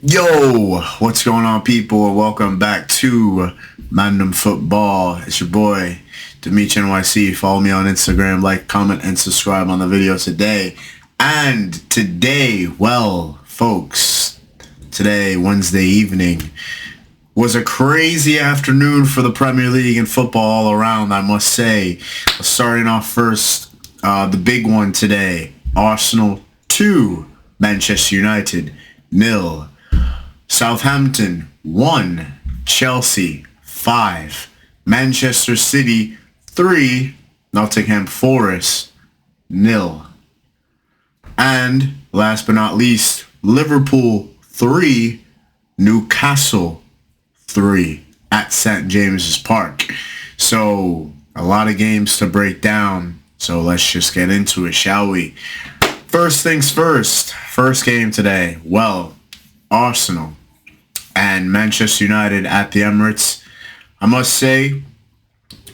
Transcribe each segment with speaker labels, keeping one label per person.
Speaker 1: Yo, what's going on, people? Welcome back to Mandem Football. It's your boy, Demeachnyc. Follow me on Instagram, like, comment, and subscribe on the video today. And today, well, folks, today, Wednesday evening, was a crazy afternoon for the Premier League and football all around, I must say. Starting off first, the big one today, Arsenal 2, Manchester United 0. Southampton 1, Chelsea 5, Manchester City 3, Nottingham Forest 0. And last but not least, Liverpool 3, Newcastle 3 at St. James's Park. So a lot of games to break down. So let's just get into it, shall we? First things first. First game today. Well, Arsenal and Manchester United at the Emirates. I must say,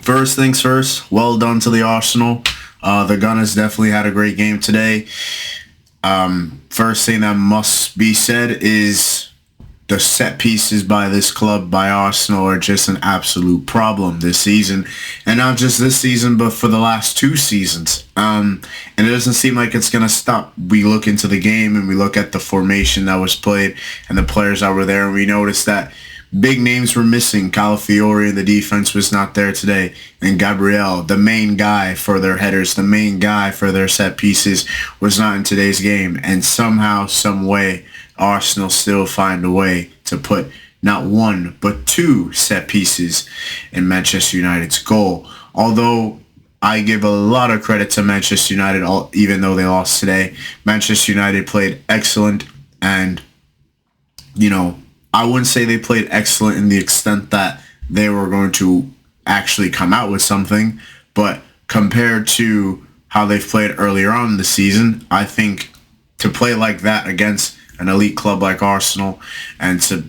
Speaker 1: first things first, well done to the Arsenal. The Gunners definitely had a great game today. First thing that must be said is the set pieces by this club, by Arsenal, are just an absolute problem this season. And not just this season, but for the last two seasons. And it doesn't seem like it's going to stop. We look into the game and we look at the formation that was played and the players that were there, and we noticed that big names were missing. Calafiori in the defense was not there today. And Gabriel, the main guy for their headers, the main guy for their set pieces, was not in today's game. And somehow, some way, Arsenal still find a way to put not one, but two set pieces in Manchester United's goal. Although I give a lot of credit to Manchester United, even though they lost today. Manchester United played excellent, and, I wouldn't say they played excellent in the extent that they were going to actually come out with something, but compared to how they've played earlier on in the season, I think to play like that against an elite club like Arsenal, and to,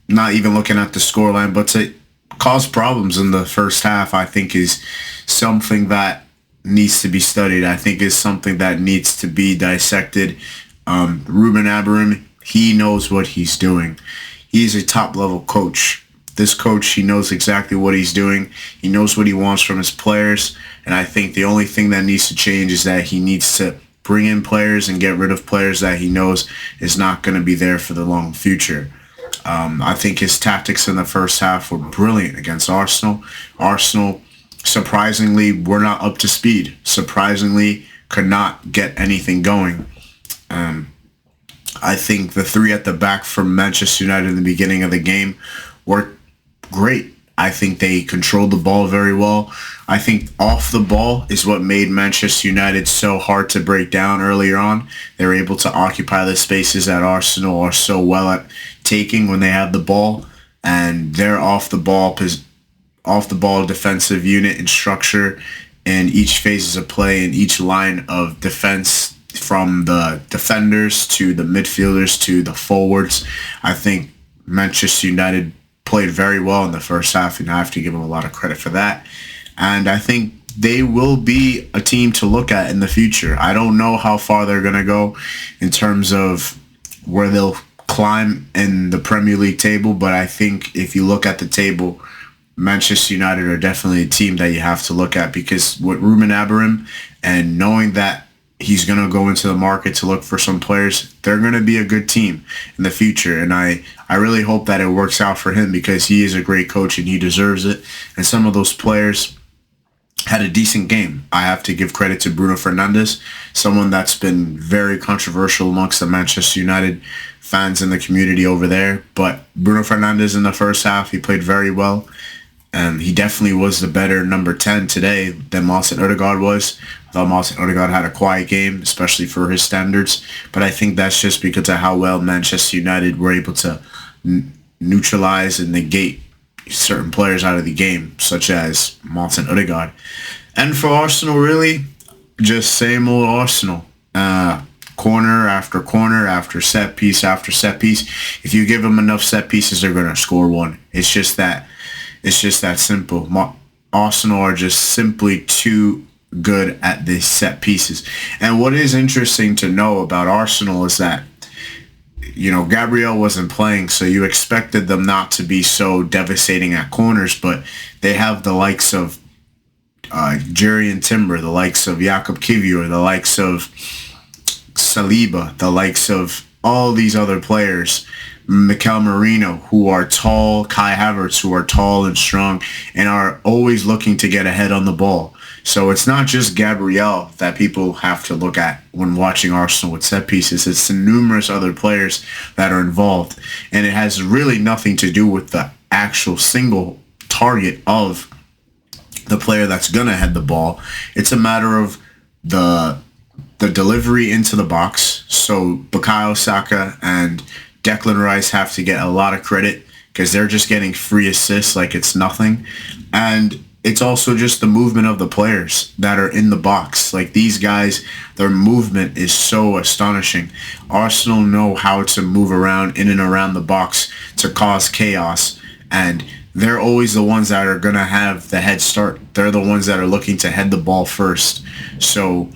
Speaker 1: not even looking at the scoreline, but to cause problems in the first half, I think is something that needs to be studied. I think is something that needs to be dissected. Ruben Amorim, he knows what he's doing. He's a top-level coach. This coach, he knows exactly what he's doing. He knows what he wants from his players, and I think the only thing that needs to change is that he needs to bring in players and get rid of players that he knows is not going to be there for the long future. I think his tactics in the first half were brilliant against Arsenal. Arsenal, surprisingly, were not up to speed. Surprisingly, could not get anything going. I think the three at the back from Manchester United in the beginning of the game were great. I think they controlled the ball very well. I think off the ball is what made Manchester United so hard to break down earlier on. They were able to occupy the spaces that Arsenal are so well at taking when they have the ball, and their off the ball defensive unit and structure in each phases of play, in each line of defense, from the defenders to the midfielders to the forwards. I think Manchester United played very well in the first half, and I have to give them a lot of credit for that. And I think they will be a team to look at in the future. I don't know how far they're going to go in terms of where they'll climb in the Premier League table, but I think if you look at the table, Manchester United are definitely a team that you have to look at, because with Ruben Amorim and knowing that he's going to go into the market to look for some players, they're going to be a good team in the future. And I really hope that it works out for him, because he is a great coach and he deserves it. And some of those players had a decent game. I have to give credit to Bruno Fernandes, someone that's been very controversial amongst the Manchester United fans in the community over there. But Bruno Fernandes in the first half, he played very well. He definitely was the better number 10 today than Martin Odegaard was. I thought Martin Odegaard had a quiet game, especially for his standards. But I think that's just because of how well Manchester United were able to neutralize and negate certain players out of the game, such as Martin Odegaard. And for Arsenal, really, just same old Arsenal. Corner after set piece after set piece. If you give them enough set pieces, they're going to score one. It's just that simple. Arsenal are just simply too good at these set pieces. And what is interesting to know about Arsenal is that Gabriel wasn't playing, so you expected them not to be so devastating at corners, but they have the likes of Jurrien Timber, the likes of Jakub Kivior, the likes of Saliba, the likes of all these other players, Mikel Merino, who are tall, Kai Havertz, who are tall and strong, and are always looking to get ahead on the ball. So it's not just Gabriel that people have to look at when watching Arsenal with set pieces. It's the numerous other players that are involved. And it has really nothing to do with the actual single target of the player that's going to head the ball. It's a matter of the delivery into the box. So Bukayo Saka and Declan Rice have to get a lot of credit because they're just getting free assists like it's nothing. And it's also just the movement of the players that are in the box. Like these guys, their movement is so astonishing. Arsenal know how to move around in and around the box to cause chaos. And they're always the ones that are going to have the head start. They're the ones that are looking to head the ball first. So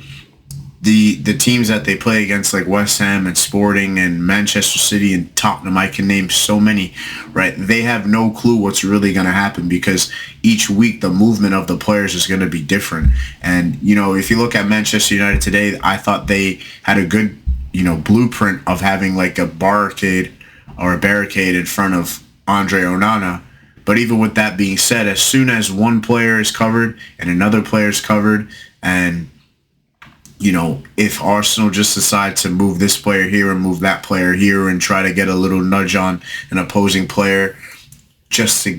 Speaker 1: the teams that they play against, like West Ham and Sporting and Manchester City and Tottenham, I can name so many, right? They have no clue what's really going to happen because each week the movement of the players is going to be different. And, if you look at Manchester United today, I thought they had a good, blueprint of having like a barricade in front of Andre Onana. But even with that being said, as soon as one player is covered and another player is covered, and if Arsenal just decide to move this player here and move that player here and try to get a little nudge on an opposing player just to,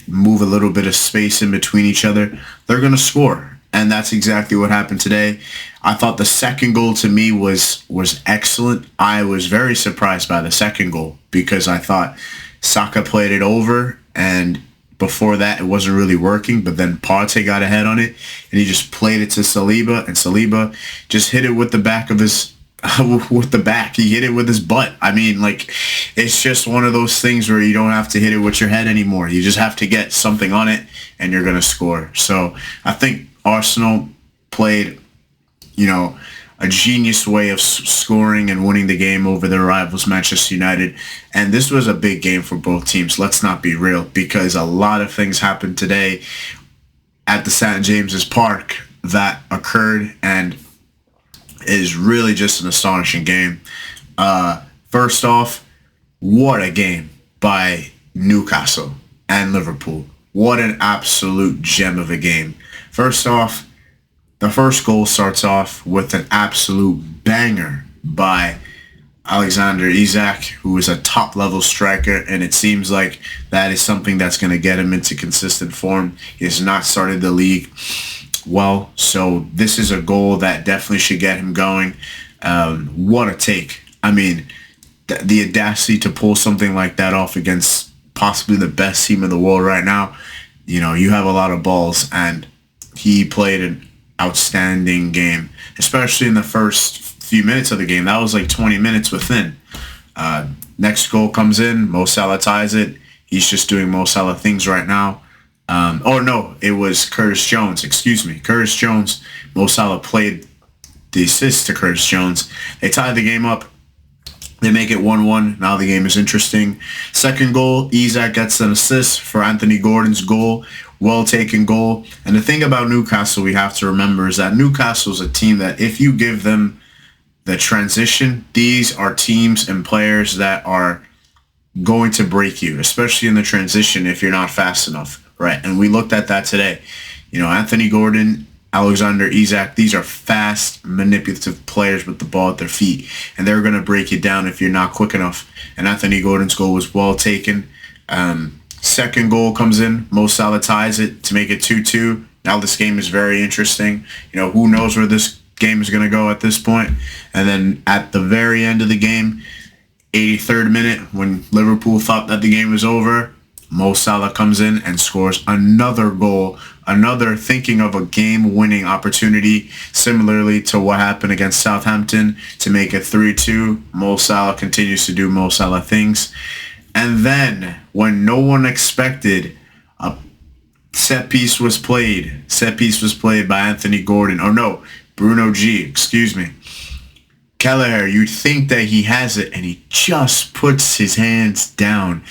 Speaker 1: move a little bit of space in between each other, they're going to score. And that's exactly what happened today. I thought the second goal to me was excellent. I was very surprised by the second goal because I thought Saka played it over, and before that, it wasn't really working, but then Partey got ahead on it, and he just played it to Saliba, and Saliba just hit it with the back of his, he hit it with his butt. I mean, it's just one of those things where you don't have to hit it with your head anymore. You just have to get something on it, and you're going to score. So I think Arsenal played, a genius way of scoring and winning the game over their rivals, Manchester United. And this was a big game for both teams. Let's not be real, because a lot of things happened today at the St. James's Park that occurred and is really just an astonishing game. First off, what a game by Newcastle and Liverpool. What an absolute gem of a game. First off, the first goal starts off with an absolute banger by Alexander Isak, who is a top-level striker, and it seems like that is something that's going to get him into consistent form. He has not started the league well, so this is a goal that definitely should get him going. What a take. I mean, the audacity to pull something like that off against possibly the best team in the world right now. You have a lot of balls, and he played an outstanding game, especially in the first few minutes of the game. That was like 20 minutes within. Next goal comes in, Mo Salah ties it. He's just doing Mo Salah things right now. It was Curtis Jones. Excuse me. Curtis Jones. Mo Salah played the assist to Curtis Jones. They tied the game up. They make it 1-1. Now the game is interesting. Second goal, Isak gets an assist for Anthony Gordon's goal. Well-taken goal. And the thing about Newcastle we have to remember is that Newcastle is a team that if you give them the transition, these are teams and players that are going to break you, especially in the transition if you're not fast enough, right? And we looked at that today. Anthony Gordon, Alexander Isak, these are fast, manipulative players with the ball at their feet, and they're going to break you down if you're not quick enough. And Anthony Gordon's goal was well taken. Second goal comes in. Mo Salah ties it to make it 2-2. Now this game is very interesting. Who knows where this game is going to go at this point. And then at the very end of the game, 83rd minute, when Liverpool thought that the game was over, Mo Salah comes in and scores another goal, another thinking of a game-winning opportunity, similarly to what happened against Southampton to make it 3-2. Mo Salah continues to do Mo Salah things. And then, when no one expected, a set piece was played. Set piece was played by Anthony Gordon. Bruno G, excuse me. Kelleher, you'd think that he has it, and he just puts his hands down.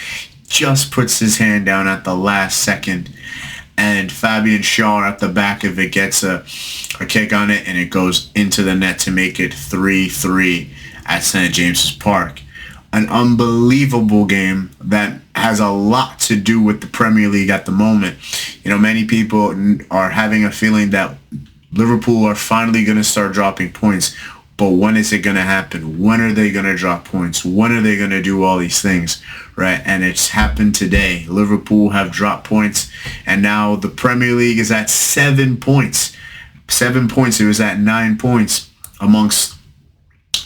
Speaker 1: Just puts his hand down at the last second. And Fabian Shaw at the back of it gets a kick on it, and it goes into the net to make it 3-3 at St. James's Park. An unbelievable game that has a lot to do with the Premier League at the moment. You know, many people are having a feeling that Liverpool are finally going to start dropping points. But when is it going to happen? When are they going to drop points? When are they going to do all these things, right? And it's happened today. Liverpool have dropped points, and now the Premier League is at 7 points. 7 points. It was at 9 points amongst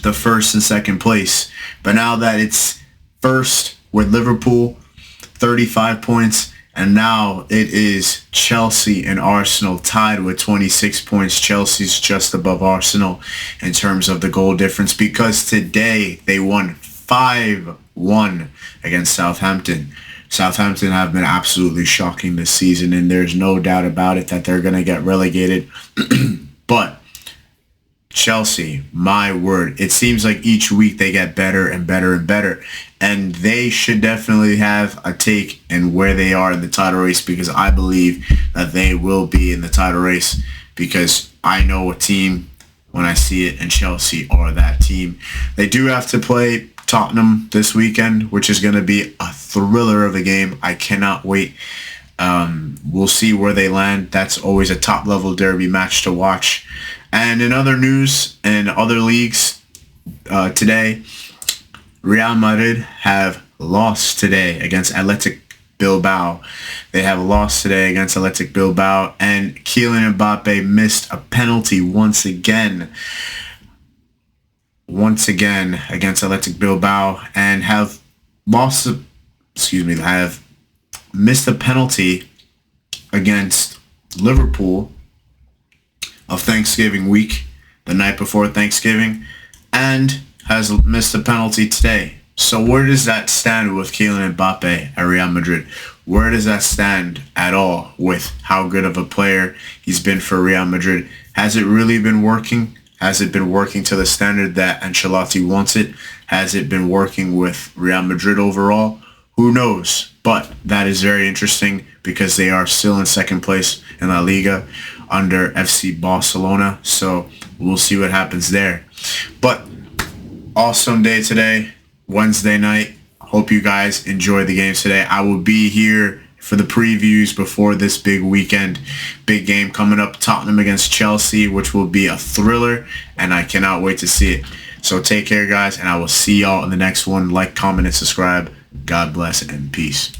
Speaker 1: the first and second place. But now that it's first with Liverpool, 35 points, and now it is Chelsea and Arsenal tied with 26 points. Chelsea's just above Arsenal in terms of the goal difference because today they won 5-1 against Southampton. Southampton have been absolutely shocking this season, and there's no doubt about it that they're going to get relegated. But Chelsea, my word, it seems like each week they get better and better and better. And they should definitely have a take in where they are in the title race, because I believe that they will be in the title race, because I know a team when I see it, and Chelsea are that team. They do have to play Tottenham this weekend, which is going to be a thriller of a game. I cannot wait. We'll see where they land. That's always a top-level derby match to watch. And in other news and other leagues today, Real Madrid have lost today against Athletic Bilbao. They have lost today against Athletic Bilbao, and Kylian Mbappe missed a penalty once again against Athletic Bilbao, and have missed a penalty against Liverpool of Thanksgiving week, the night before Thanksgiving, and has missed a penalty today. So where does that stand with Kylian Mbappe at Real Madrid? Where does that stand at all with how good of a player he's been for Real Madrid? Has it really been working? Has it been working to the standard that Ancelotti wants it? Has it been working with Real Madrid overall? Who knows? But that is very interesting because they are still in second place in La Liga under FC Barcelona. So we'll see what happens there. But awesome day today, Wednesday night. Hope you guys enjoy the games today. I will be here for the previews before this big weekend. Big game coming up, Tottenham against Chelsea, which will be a thriller, and I cannot wait to see it. So take care, guys, and I will see y'all in the next one. Like, comment, and subscribe. God bless and peace.